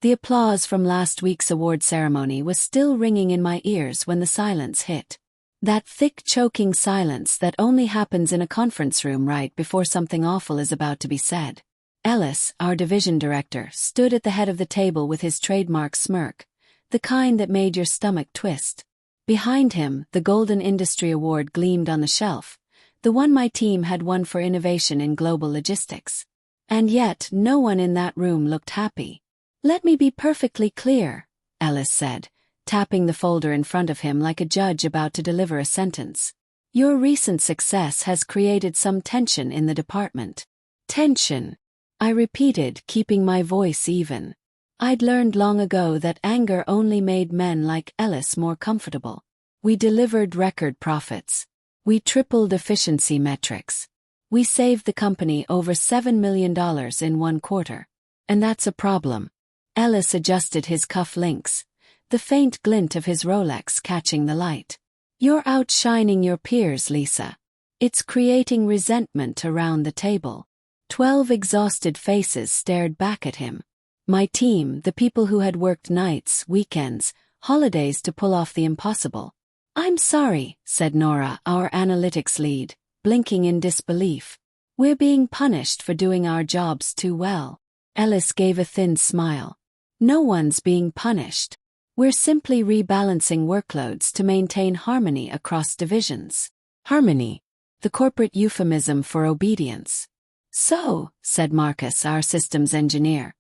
The applause from last week's award ceremony was still ringing in my ears when the silence hit. That thick, choking silence that only happens in a conference room right before something awful is about to be said. Ellis, our division director, stood at the head of the table with his trademark smirk, the kind that made your stomach twist. Behind him, the Golden Industry Award gleamed on the shelf, the one my team had won for innovation in global logistics. And yet, no one in that room looked happy. "Let me be perfectly clear," Ellis said, tapping the folder in front of him like a judge about to deliver a sentence. "Your recent success has created some tension in the department." "Tension," I repeated, keeping my voice even. I'd learned long ago that anger only made men like Ellis more comfortable. We delivered record profits. We tripled efficiency metrics. We saved the company over $7 million in one quarter. And that's a problem. Ellis adjusted his cuff links, the faint glint of his Rolex catching the light. "You're outshining your peers, Lisa. It's creating resentment around the table." 12 exhausted faces stared back at him. My team, the people who had worked nights, weekends, holidays to pull off the impossible. "I'm sorry," said Nora, our analytics lead, blinking in disbelief. "We're being punished for doing our jobs too well." Ellis gave a thin smile. "No one's being punished. We're simply rebalancing workloads to maintain harmony across divisions." Harmony, the corporate euphemism for obedience. "So," said Marcus, our systems engineer,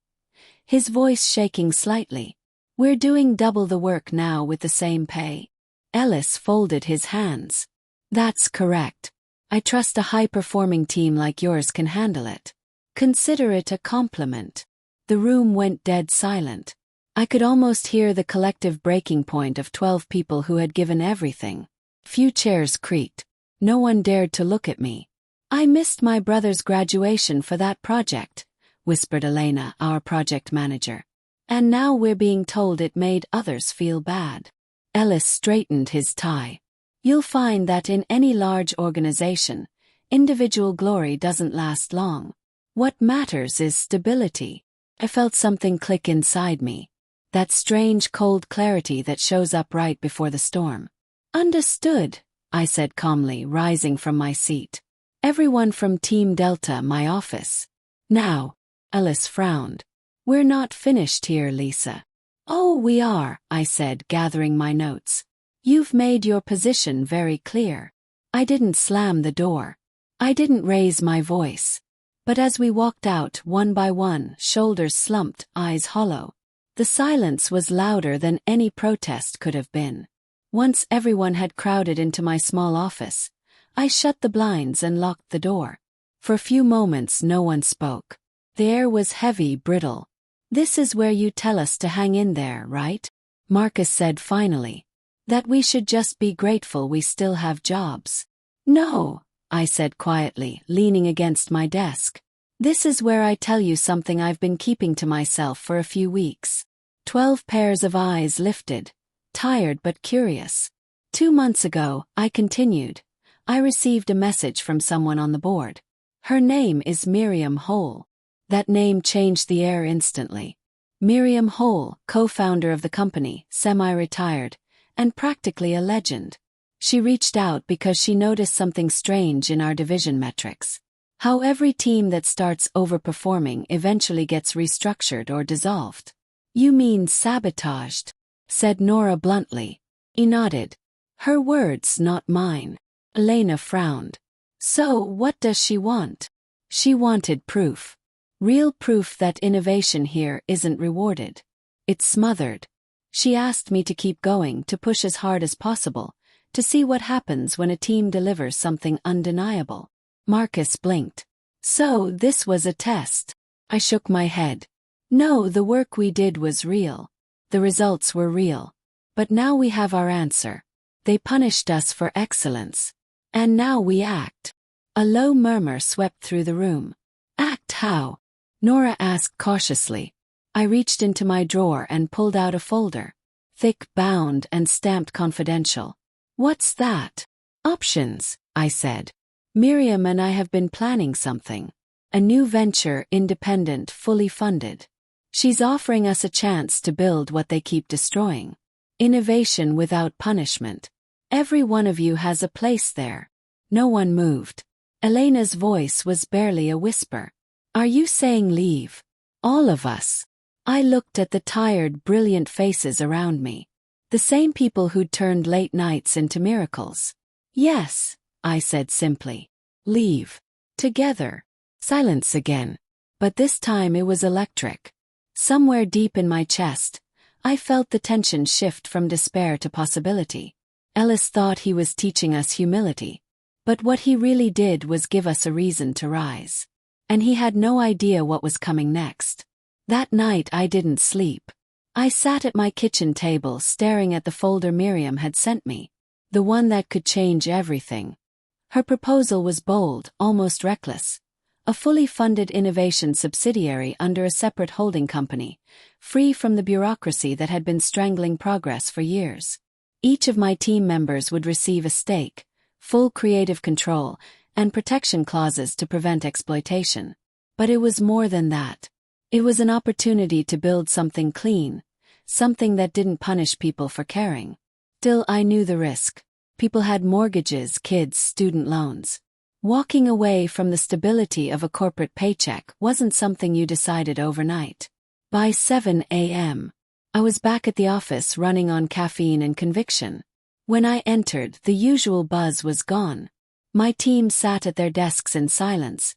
his voice shaking slightly, "we're doing double the work now with the same pay." Ellis folded his hands. "That's correct. I trust a high-performing team like yours can handle it. Consider it a compliment." The room went dead silent. I could almost hear the collective breaking point of 12 people who had given everything. Few chairs creaked. No one dared to look at me. "I missed my brother's graduation for that project," whispered Elena, our project manager. "And now we're being told it made others feel bad." Ellis straightened his tie. "You'll find that in any large organization, individual glory doesn't last long. What matters is stability." I felt something click inside me. That strange cold clarity that shows up right before the storm. "Understood," I said calmly, rising from my seat. "Everyone from Team Delta, my office." "Now," Ellis frowned. "We're not finished here, Lisa." "Oh, we are," I said, gathering my notes. "You've made your position very clear." I didn't slam the door. I didn't raise my voice. But as we walked out one by one, shoulders slumped, eyes hollow, the silence was louder than any protest could have been. Once everyone had crowded into my small office, I shut the blinds and locked the door. For a few moments no one spoke. The air was heavy, brittle. "This is where you tell us to hang in there, right?" Marcus said finally. "That we should just be grateful we still have jobs." "No," I said quietly, leaning against my desk. "This is where I tell you something I've been keeping to myself for a few weeks." 12 pairs of eyes lifted, tired but curious. 2 months ago, I continued, I received a message from someone on the board. Her name is Miriam Hole. That name changed the air instantly. Miriam Hole, co-founder of the company, semi-retired, and practically a legend. She reached out because she noticed something strange in our division metrics. How every team that starts overperforming eventually gets restructured or dissolved. "You mean sabotaged?" said Nora bluntly. He nodded. Her words, not mine. Elena frowned. "So, what does she want?" She wanted proof. Real proof that innovation here isn't rewarded. It's smothered. She asked me to keep going, to push as hard as possible, to see what happens when a team delivers something undeniable. Marcus blinked. "So, this was a test." I shook my head. "No, the work we did was real. The results were real. But now we have our answer. They punished us for excellence. And now we act." A low murmur swept through the room. "Act how?" Nora asked cautiously. I reached into my drawer and pulled out a folder. Thick, bound, and stamped confidential. "What's that?" "Options," I said. "Miriam and I have been planning something. A new venture, independent, fully funded. She's offering us a chance to build what they keep destroying. Innovation without punishment. Every one of you has a place there. No one moved. Elena's voice was barely a whisper. Are you saying leave? All of us. I looked at the tired, brilliant faces around me. The same people who'd turned late nights into miracles. Yes, I said simply. Leave. Together. Silence again. But this time it was electric. Somewhere deep in my chest, I felt the tension shift from despair to possibility. Ellis thought he was teaching us humility. But what he really did was give us a reason to rise. And he had no idea what was coming next. That night I didn't sleep. I sat at my kitchen table staring at the folder Miriam had sent me. The one that could change everything. Her proposal was bold, almost reckless. A fully funded innovation subsidiary under a separate holding company, free from the bureaucracy that had been strangling progress for years. Each of my team members would receive a stake, full creative control, and protection clauses to prevent exploitation. But it was more than that. It was an opportunity to build something clean, something that didn't punish people for caring. Still, I knew the risk. People had mortgages, kids, student loans. Walking away from the stability of a corporate paycheck wasn't something you decided overnight. By 7 a.m., I was back at the office running on caffeine and conviction. When I entered, the usual buzz was gone. My team sat at their desks in silence,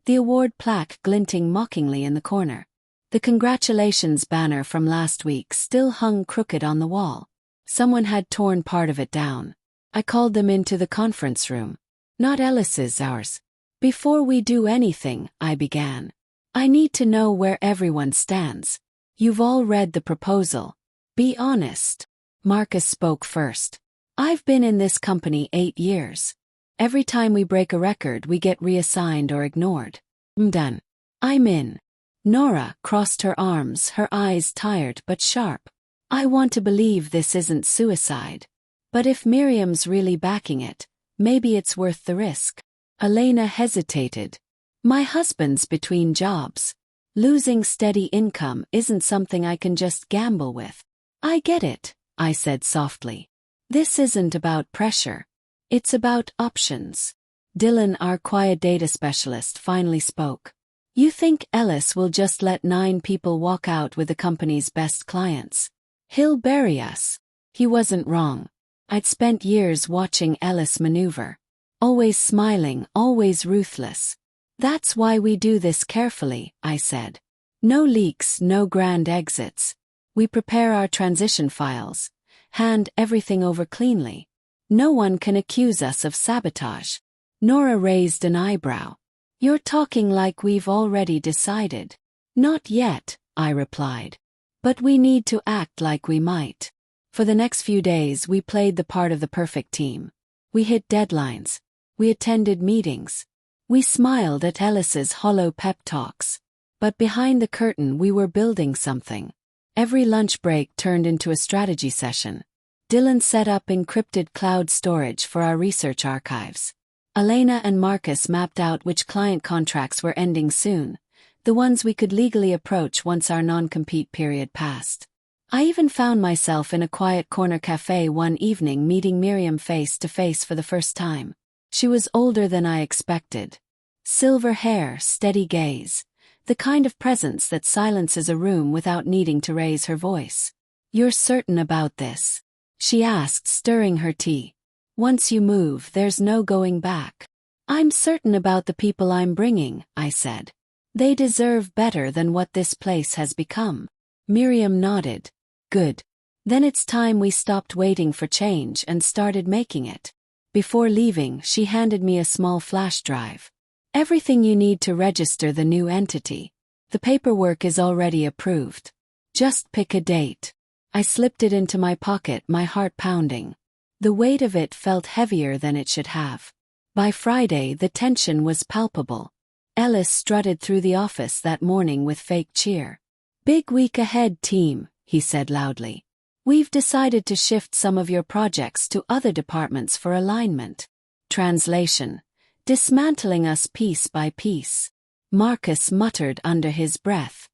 the award plaque glinting mockingly in the corner. The congratulations banner from last week still hung crooked on the wall. Someone had torn part of it down. I called them into the conference room. Not Ellis's, ours. Before we do anything, I began. I need to know where everyone stands. You've all read the proposal. Be honest. Marcus spoke first. I've been in this company 8 years. Every time we break a record, we get reassigned or ignored. I'm done. I'm in. Nora crossed her arms, her eyes tired but sharp. I want to believe this isn't suicide. But if Miriam's really backing it, maybe it's worth the risk. Elena hesitated. My husband's between jobs. Losing steady income isn't something I can just gamble with. I get it, I said softly. This isn't about pressure. It's about options. Dylan, our quiet data specialist, finally spoke. You think Ellis will just let 9 people walk out with the company's best clients? He'll bury us. He wasn't wrong. I'd spent years watching Ellis maneuver. Always smiling, always ruthless. That's why we do this carefully, I said. No leaks, no grand exits. We prepare our transition files, hand everything over cleanly. No one can accuse us of sabotage. Nora raised an eyebrow. You're talking like we've already decided. Not yet, I replied. But we need to act like we might. For the next few days we played the part of the perfect team. We hit deadlines. We attended meetings. We smiled at Ellis's hollow pep talks. But behind the curtain we were building something. Every lunch break turned into a strategy session. Dylan set up encrypted cloud storage for our research archives. Elena and Marcus mapped out which client contracts were ending soon, the ones we could legally approach once our non-compete period passed. I even found myself in a quiet corner cafe one evening meeting Miriam face to face for the first time. She was older than I expected. Silver hair, steady gaze. The kind of presence that silences a room without needing to raise her voice. You're certain about this? She asked, stirring her tea. Once you move, there's no going back. I'm certain about the people I'm bringing, I said. They deserve better than what this place has become. Miriam nodded. Good. Then it's time we stopped waiting for change and started making it. Before leaving, she handed me a small flash drive. Everything you need to register the new entity. The paperwork is already approved. Just pick a date. I slipped it into my pocket, my heart pounding. The weight of it felt heavier than it should have. By Friday, the tension was palpable. Ellis strutted through the office that morning with fake cheer. Big week ahead, team, he said loudly. We've decided to shift some of your projects to other departments for alignment. Translation. Dismantling us piece by piece. Marcus muttered under his breath.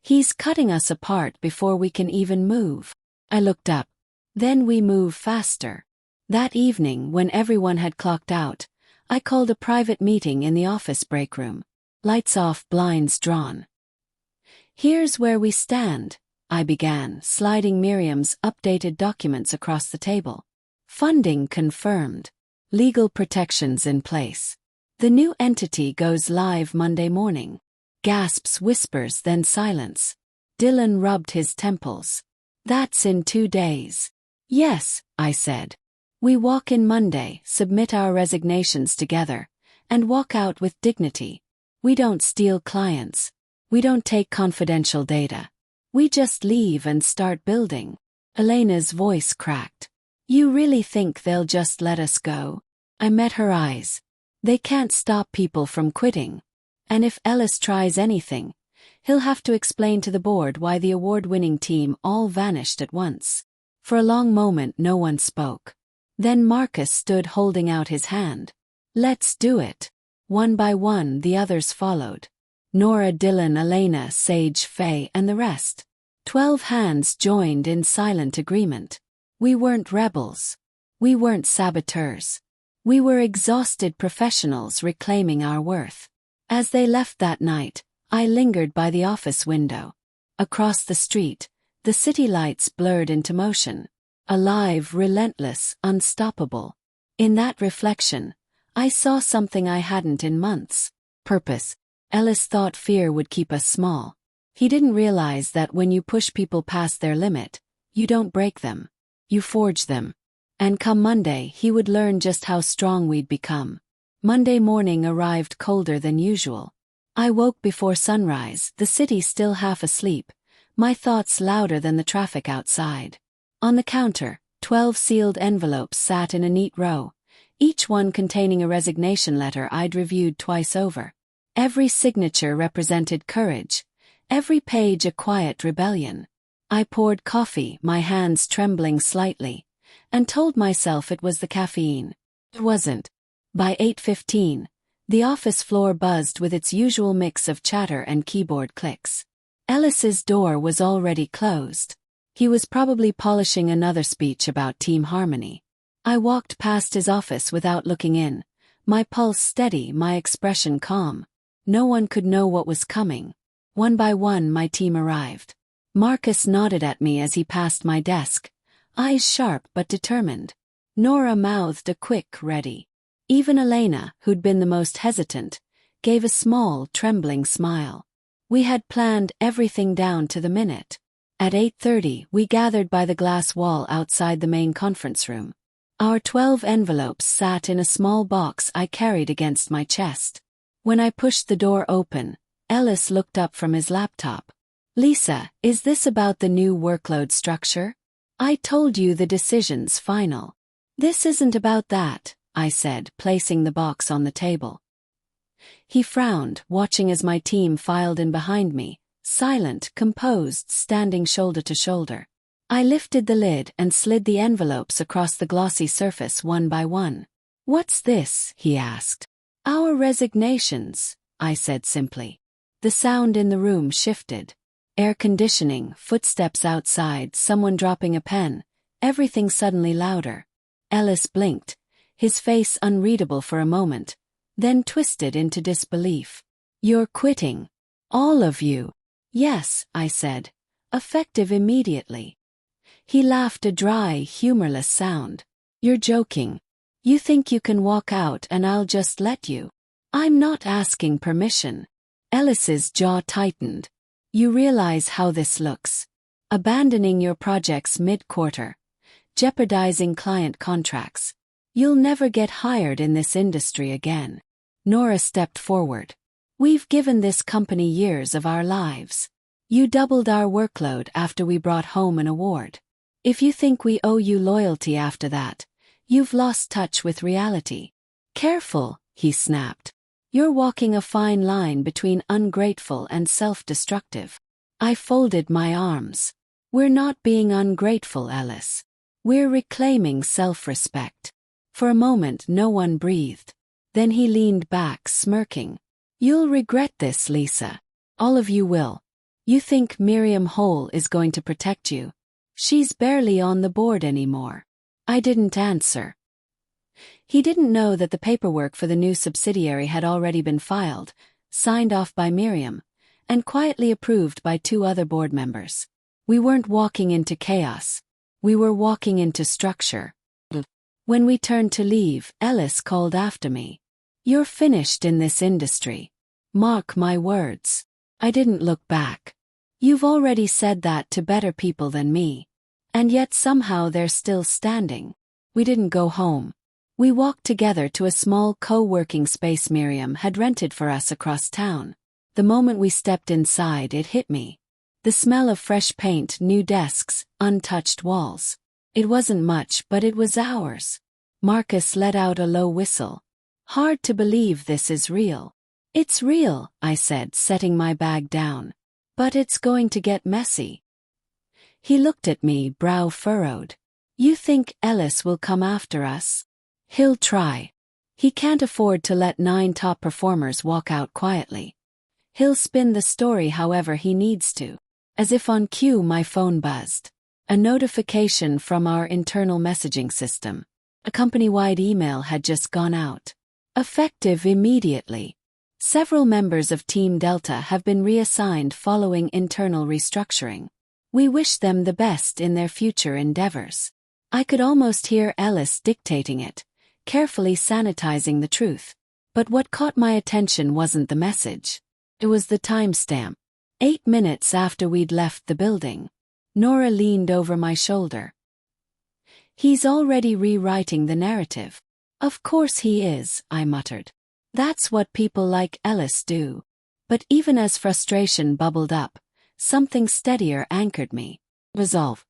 He's cutting us apart before we can even move. I looked up. Then we move faster. That evening, when everyone had clocked out, I called a private meeting in the office break room. Lights off, blinds drawn. Here's where we stand, I began, sliding Miriam's updated documents across the table. Funding confirmed. Legal protections in place. The new entity goes live Monday morning. Gasps, whispers, then silence. Dylan rubbed his temples. That's in 2 days. Yes, I said. We walk in Monday, submit our resignations together, and walk out with dignity. We don't steal clients. We don't take confidential data. We just leave and start building. Elena's voice cracked. You really think they'll just let us go? I met her eyes. They can't stop people from quitting. And if Ellis tries anything, he'll have to explain to the board why the award-winning team all vanished at once. For a long moment no one spoke. Then Marcus stood holding out his hand. Let's do it. One by one the others followed. Nora, Dylan, Elena, Sage, Faye, and the rest. 12 hands joined in silent agreement. We weren't rebels. We weren't saboteurs. We were exhausted professionals reclaiming our worth. As they left that night, I lingered by the office window. Across the street, the city lights blurred into motion. Alive, relentless, unstoppable. In that reflection, I saw something I hadn't in months. Purpose. Ellis thought fear would keep us small. He didn't realize that when you push people past their limit, you don't break them. You forge them. And come Monday, he would learn just how strong we'd become. Monday morning arrived colder than usual. I woke before sunrise, the city still half asleep, my thoughts louder than the traffic outside. On the counter, 12 sealed envelopes sat in a neat row, each one containing a resignation letter I'd reviewed twice over. Every signature represented courage, every page a quiet rebellion. I poured coffee, my hands trembling slightly, and told myself it was the caffeine. It wasn't. By 8:15, the office floor buzzed with its usual mix of chatter and keyboard clicks. Ellis's door was already closed. He was probably polishing another speech about team harmony. I walked past his office without looking in, my pulse steady, my expression calm. No one could know what was coming. One by one my team arrived. Marcus nodded at me as he passed my desk, eyes sharp but determined. Nora mouthed a quick ready. Even Elena, who'd been the most hesitant, gave a small, trembling smile. We had planned everything down to the minute. At 8:30, we gathered by the glass wall outside the main conference room. Our 12 envelopes sat in a small box I carried against my chest. When I pushed the door open, Ellis looked up from his laptop. Lisa, is this about the new workload structure? I told you the decision's final. This isn't about that, I said, placing the box on the table. He frowned, watching as my team filed in behind me, silent, composed, standing shoulder to shoulder. I lifted the lid and slid the envelopes across the glossy surface one by one. What's this? He asked. Our resignations, I said simply. The sound in the room shifted. Air conditioning, footsteps outside, someone dropping a pen, everything suddenly louder. Ellis blinked, his face unreadable for a moment, then twisted into disbelief. You're quitting. All of you. Yes, I said, effective immediately. He laughed, a dry, humorless sound. You're joking. You think you can walk out and I'll just let you? I'm not asking permission. Ellis's jaw tightened. You realize how this looks. Abandoning your projects mid-quarter. Jeopardizing client contracts. You'll never get hired in this industry again. Nora stepped forward. We've given this company years of our lives. You doubled our workload after we brought home an award. If you think we owe you loyalty after that, you've lost touch with reality. Careful, he snapped. You're walking a fine line between ungrateful and self-destructive. I folded my arms. We're not being ungrateful, Ellis. We're reclaiming self-respect. For a moment no one breathed. Then he leaned back, smirking. You'll regret this, Lisa. All of you will. You think Miriam Hole is going to protect you? She's barely on the board anymore. I didn't answer. He didn't know that the paperwork for the new subsidiary had already been filed, signed off by Miriam, and quietly approved by 2 other board members. We weren't walking into chaos. We were walking into structure. When we turned to leave, Ellis called after me. You're finished in this industry. Mark my words. I didn't look back. You've already said that to better people than me. And yet somehow they're still standing. We didn't go home. We walked together to a small co-working space Miriam had rented for us across town. The moment we stepped inside, it hit me. The smell of fresh paint, new desks, untouched walls. It wasn't much, but it was ours. Marcus let out a low whistle. Hard to believe this is real. It's real, I said, setting my bag down. But it's going to get messy. He looked at me, brow furrowed. You think Ellis will come after us? He'll try. He can't afford to let 9 top performers walk out quietly. He'll spin the story however he needs to. As if on cue, my phone buzzed. A notification from our internal messaging system. A company-wide email had just gone out. Effective immediately. Several members of Team Delta have been reassigned following internal restructuring. We wish them the best in their future endeavors. I could almost hear Ellis dictating it, carefully sanitizing the truth. But what caught my attention wasn't the message. It was the timestamp. 8 minutes after we'd left the building. Nora leaned over my shoulder. He's already rewriting the narrative. Of course he is, I muttered. That's what people like Ellis do. But even as frustration bubbled up, something steadier anchored me. Resolve.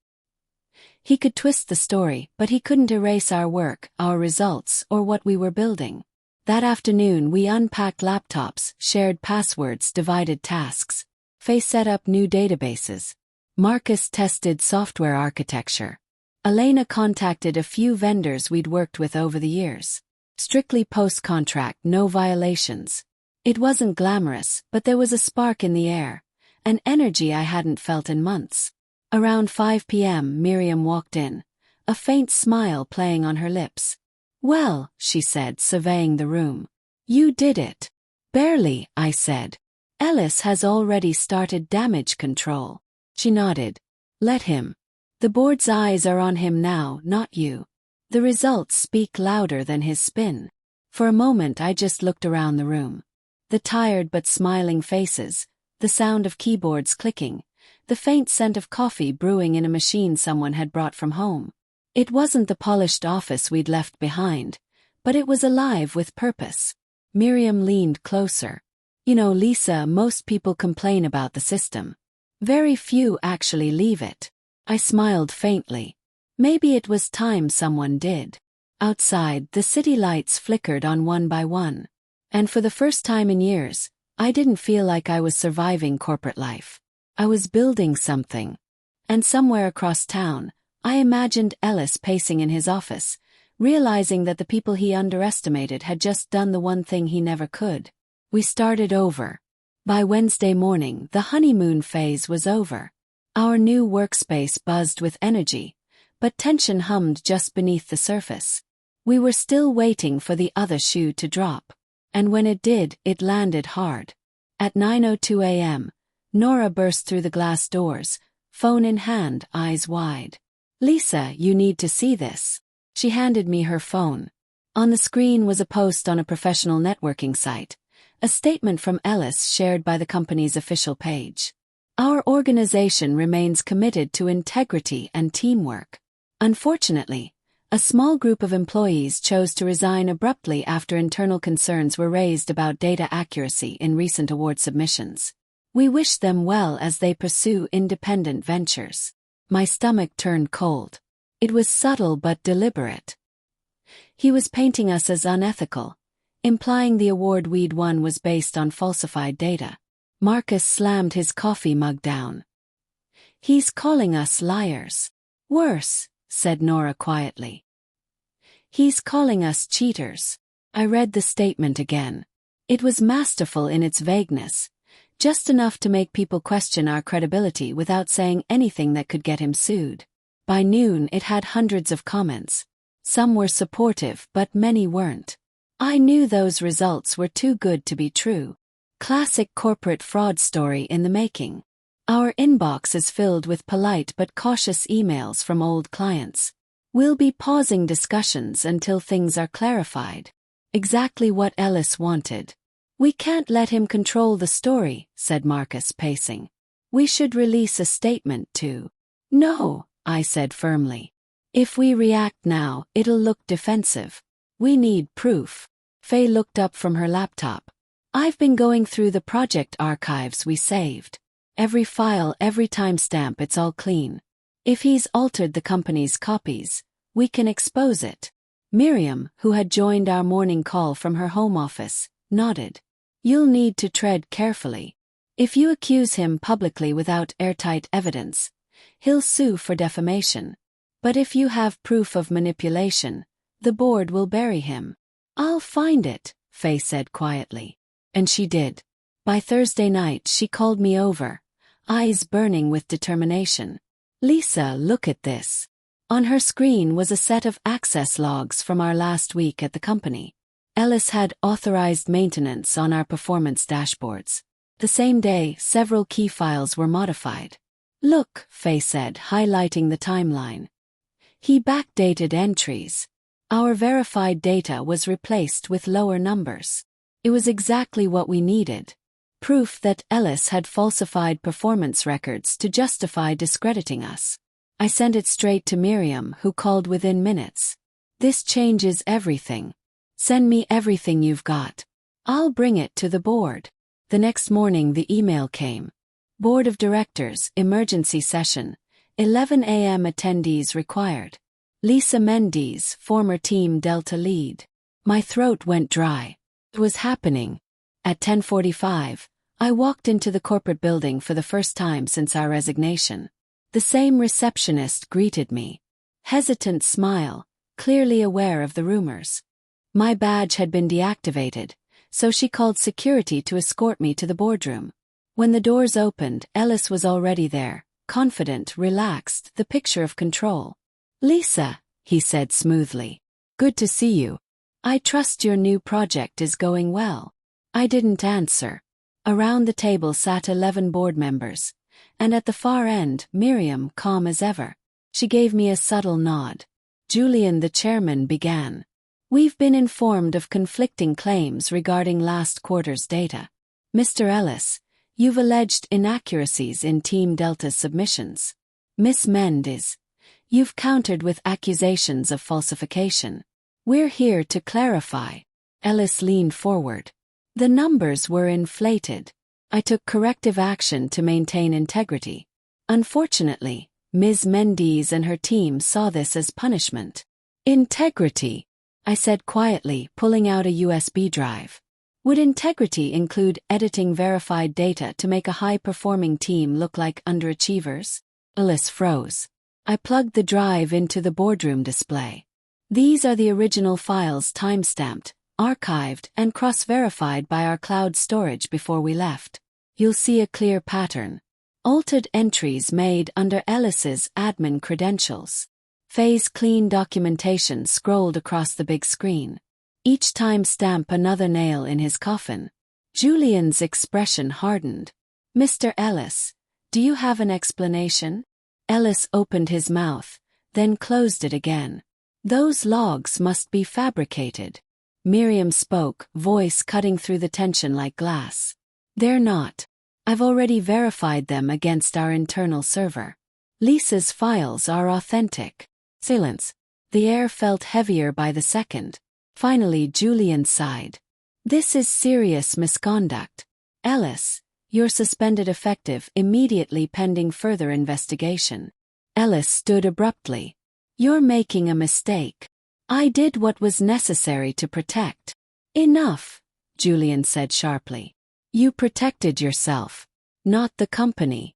He could twist the story, but he couldn't erase our work, our results, or what we were building. That afternoon we unpacked laptops, shared passwords, divided tasks. Faye set up new databases. Marcus tested software architecture. Elena contacted a few vendors we'd worked with over the years. Strictly post-contract, no violations. It wasn't glamorous, but there was a spark in the air, an energy I hadn't felt in months. Around 5 p.m. Miriam walked in, a faint smile playing on her lips. Well, she said, surveying the room. You did it. Barely, I said. Ellis has already started damage control. She nodded. Let him. The board's eyes are on him now, not you. The results speak louder than his spin. For a moment I just looked around the room. The tired but smiling faces, the sound of keyboards clicking, the faint scent of coffee brewing in a machine someone had brought from home. It wasn't the polished office we'd left behind, but it was alive with purpose. Miriam leaned closer. You know, Lisa, most people complain about the system. Very few actually leave it. I smiled faintly. Maybe it was time someone did. Outside, the city lights flickered on one by one. And for the first time in years, I didn't feel like I was surviving corporate life. I was building something. And somewhere across town, I imagined Ellis pacing in his office, realizing that the people he underestimated had just done the one thing he never could. We started over. By Wednesday morning, the honeymoon phase was over. Our new workspace buzzed with energy, but tension hummed just beneath the surface. We were still waiting for the other shoe to drop. And when it did, it landed hard. At 9:02 a.m., Nora burst through the glass doors, phone in hand, eyes wide. Lisa, you need to see this. She handed me her phone. On the screen was a post on a professional networking site, a statement from Ellis shared by the company's official page. Our organization remains committed to integrity and teamwork. Unfortunately, a small group of employees chose to resign abruptly after internal concerns were raised about data accuracy in recent award submissions. We wish them well as they pursue independent ventures. My stomach turned cold. It was subtle but deliberate. He was painting us as unethical, implying the award we'd won was based on falsified data. Marcus slammed his coffee mug down. He's calling us liars. Worse, said Nora quietly. He's calling us cheaters. I read the statement again. It was masterful in its vagueness, Just enough to make people question our credibility without saying anything that could get him sued. By noon it had hundreds of comments. Some were supportive, but many weren't. I knew those results were too good to be true. Classic corporate fraud story in the making. Our inbox is filled with polite but cautious emails from old clients. We'll be pausing discussions until things are clarified. Exactly what Ellis wanted. We can't let him control the story, said Marcus, pacing. We should release a statement too. No, I said firmly. If we react now, it'll look defensive. We need proof. Faye looked up from her laptop. I've been going through the project archives we saved. Every file, every timestamp, it's all clean. If he's altered the company's copies, we can expose it. Miriam, who had joined our morning call from her home office, nodded. You'll need to tread carefully. If you accuse him publicly without airtight evidence, he'll sue for defamation. But if you have proof of manipulation, the board will bury him. I'll find it, Faye said quietly. And she did. By Thursday night she called me over, eyes burning with determination. Lisa, look at this. On her screen was a set of access logs from our last week at the company. Ellis had authorized maintenance on our performance dashboards. The same day, several key files were modified. Look, Faye said, highlighting the timeline. He backdated entries. Our verified data was replaced with lower numbers. It was exactly what we needed. Proof that Ellis had falsified performance records to justify discrediting us. I sent it straight to Miriam, who called within minutes. This changes everything. Send me everything you've got. I'll bring it to the board. The next morning the email came. Board of Directors, emergency session, 11 a.m. attendees required. Lisa Mendes, former Team Delta lead. My throat went dry. It was happening. At 10:45, I walked into the corporate building for the first time since our resignation. The same receptionist greeted me. Hesitant smile, clearly aware of the rumors. My badge had been deactivated, so she called security to escort me to the boardroom. When the doors opened, Ellis was already there, confident, relaxed, the picture of control. Lisa, he said smoothly. Good to see you. I trust your new project is going well. I didn't answer. Around the table sat 11 board members, and at the far end, Miriam, calm as ever. She gave me a subtle nod. Julian, the chairman, began. We've been informed of conflicting claims regarding last quarter's data. Mr. Ellis, you've alleged inaccuracies in Team Delta's submissions. Miss Mendes, you've countered with accusations of falsification. We're here to clarify. Ellis leaned forward. The numbers were inflated. I took corrective action to maintain integrity. Unfortunately, Ms. Mendes and her team saw this as punishment. Integrity, I said quietly, pulling out a USB drive. Would integrity include editing verified data to make a high-performing team look like underachievers? Ellis froze. I plugged the drive into the boardroom display. These are the original files, timestamped, archived, and cross-verified by our cloud storage before we left. You'll see a clear pattern. Altered entries made under Ellis's admin credentials. Faye's clean documentation scrolled across the big screen. Each timestamp another nail in his coffin. Julian's expression hardened. Mr. Ellis, do you have an explanation? Ellis opened his mouth, then closed it again. Those logs must be fabricated. Miriam spoke, voice cutting through the tension like glass. They're not. I've already verified them against our internal server. Lisa's files are authentic. Silence. The air felt heavier by the second. Finally, Julian sighed. This is serious misconduct. Ellis, you're suspended effective immediately pending further investigation. Ellis stood abruptly. You're making a mistake. I did what was necessary to protect. Enough, Julian said sharply. You protected yourself, not the company.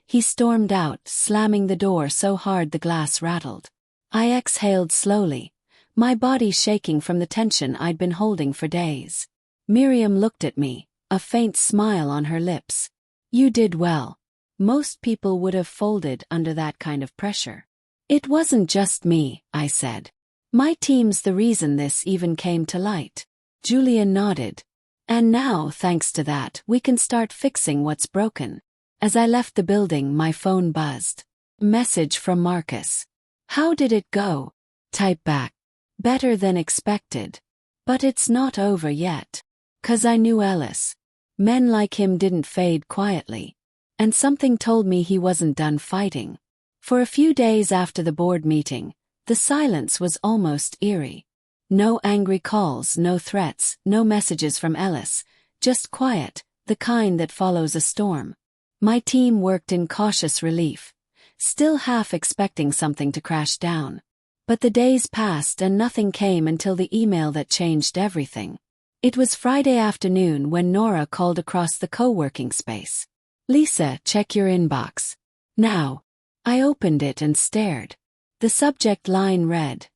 He stormed out, slamming the door so hard the glass rattled. I exhaled slowly, my body shaking from the tension I'd been holding for days. Miriam looked at me, a faint smile on her lips. You did well. Most people would have folded under that kind of pressure. It wasn't just me, I said. My team's the reason this even came to light. Julia nodded. And now, thanks to that, we can start fixing what's broken. As I left the building, my phone buzzed. Message from Marcus. How did it go? Type back. Better than expected. But it's not over yet. 'Cause I knew Ellis. Men like him didn't fade quietly. And something told me he wasn't done fighting. For a few days after the board meeting, the silence was almost eerie. No angry calls, no threats, no messages from Ellis, just quiet, the kind that follows a storm. My team worked in cautious relief, still half expecting something to crash down. But the days passed and nothing came until the email that changed everything. It was Friday afternoon when Nora called across the co-working space. Lisa, check your inbox. Now. I opened it and stared. The subject line read,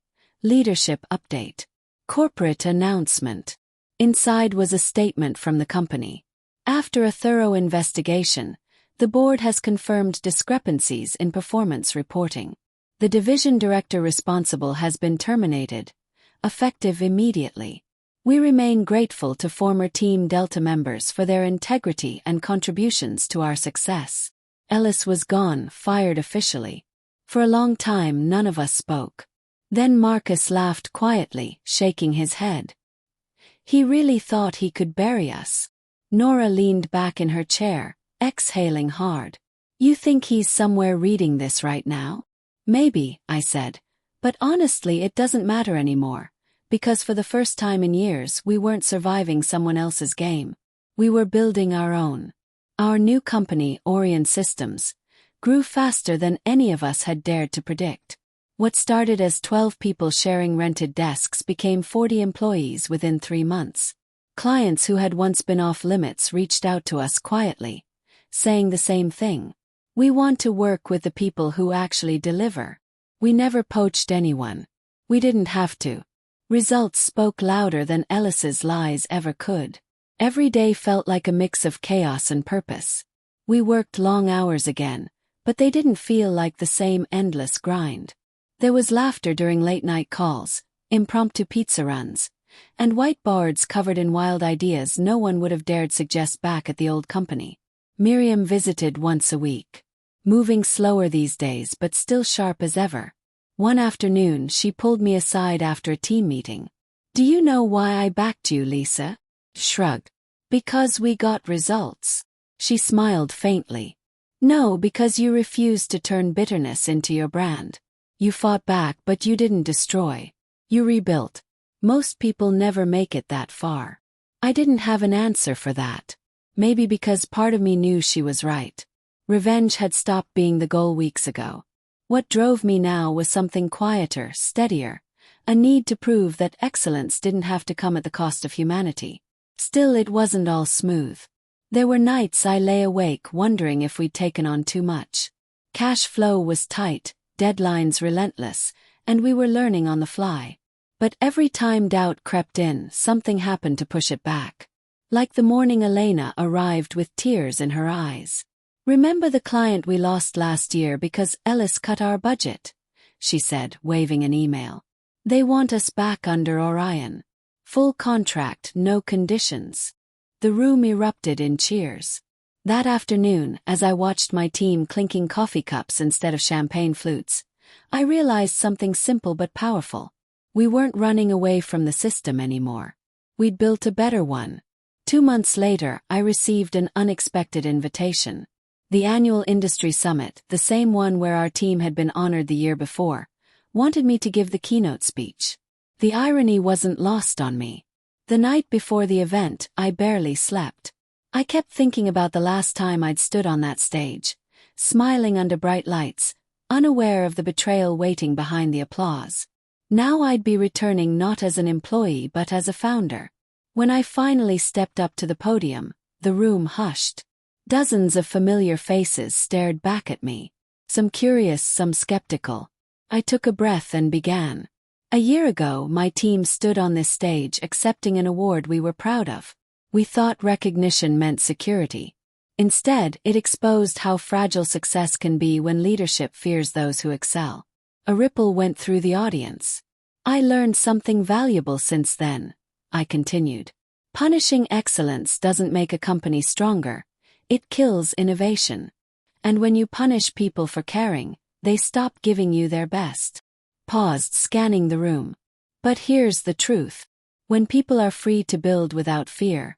Leadership Update. Corporate Announcement. Inside was a statement from the company. After a thorough investigation, the board has confirmed discrepancies in performance reporting. The division director responsible has been terminated, effective immediately. We remain grateful to former Team Delta members for their integrity and contributions to our success. Ellis was gone, fired officially. For a long time, none of us spoke. Then Marcus laughed quietly, shaking his head. He really thought he could bury us. Nora leaned back in her chair, exhaling hard. You think he's somewhere reading this right now? Maybe, I said. But honestly, it doesn't matter anymore. Because for the first time in years, we weren't surviving someone else's game. We were building our own. Our new company, Orion Systems, grew faster than any of us had dared to predict. What started as 12 people sharing rented desks became 40 employees within 3 months. Clients who had once been off limits reached out to us quietly, saying the same thing. We want to work with the people who actually deliver. We never poached anyone. We didn't have to. Results spoke louder than Ellis's lies ever could. Every day felt like a mix of chaos and purpose. We worked long hours again, but they didn't feel like the same endless grind. There was laughter during late-night calls, impromptu pizza runs, and whiteboards covered in wild ideas no one would have dared suggest back at the old company. Miriam visited once a week. Moving slower these days but still sharp as ever. One afternoon she pulled me aside after a team meeting. Do you know why I backed you, Lisa? Shrug. Because we got results. She smiled faintly. No, because you refused to turn bitterness into your brand. You fought back but you didn't destroy. You rebuilt. Most people never make it that far. I didn't have an answer for that. Maybe because part of me knew she was right. Revenge had stopped being the goal weeks ago. What drove me now was something quieter, steadier, a need to prove that excellence didn't have to come at the cost of humanity. Still, it wasn't all smooth. There were nights I lay awake wondering if we'd taken on too much. Cash flow was tight, deadlines relentless, and we were learning on the fly. But every time doubt crept in, something happened to push it back. Like the morning Elena arrived with tears in her eyes. Remember the client we lost last year because Ellis cut our budget? She said, waving an email. They want us back under Orion. Full contract, no conditions. The room erupted in cheers. That afternoon, as I watched my team clinking coffee cups instead of champagne flutes, I realized something simple but powerful. We weren't running away from the system anymore. We'd built a better one. 2 months later, I received an unexpected invitation. The annual industry summit, the same one where our team had been honored the year before, wanted me to give the keynote speech. The irony wasn't lost on me. The night before the event, I barely slept. I kept thinking about the last time I'd stood on that stage, smiling under bright lights, unaware of the betrayal waiting behind the applause. Now I'd be returning not as an employee but as a founder. When I finally stepped up to the podium, the room hushed. Dozens of familiar faces stared back at me. Some curious, some skeptical. I took a breath and began. A year ago, my team stood on this stage accepting an award we were proud of. We thought recognition meant security. Instead, it exposed how fragile success can be when leadership fears those who excel. A ripple went through the audience. I learned something valuable since then, I continued. Punishing excellence doesn't make a company stronger, it kills innovation. And when you punish people for caring, they stop giving you their best. Paused, scanning the room. But here's the truth. When people are free to build without fear,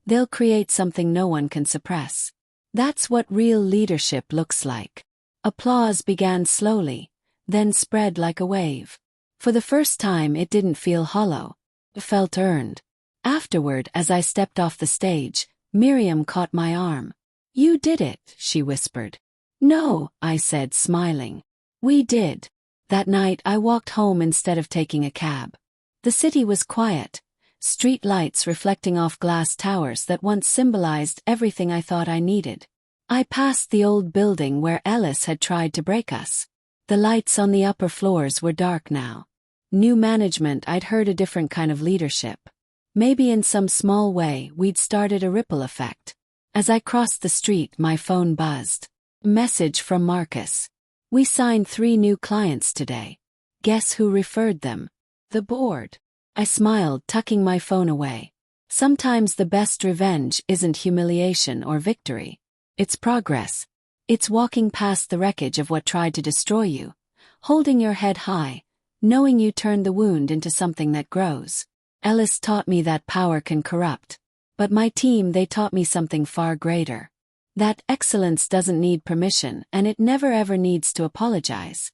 they'll create something no one can suppress. That's what real leadership looks like. Applause began slowly, then spread like a wave. For the first time, it didn't feel hollow. It felt earned. Afterward, as I stepped off the stage, Miriam caught my arm. "You did it," she whispered. "No," I said, smiling. "We did." That night, I walked home instead of taking a cab. The city was quiet, street lights reflecting off glass towers that once symbolized everything I thought I needed. I passed the old building where Ellis had tried to break us. The lights on the upper floors were dark now. New management, I'd heard a different kind of leadership. Maybe in some small way, we'd started a ripple effect. As I crossed the street, my phone buzzed. Message from Marcus. "We signed 3 new clients today. Guess who referred them? The board." I smiled, tucking my phone away. Sometimes the best revenge isn't humiliation or victory. It's progress. It's walking past the wreckage of what tried to destroy you, holding your head high, knowing you turned the wound into something that grows. Ellis taught me that power can corrupt. But my team, they taught me something far greater. That excellence doesn't need permission, and it never ever needs to apologize.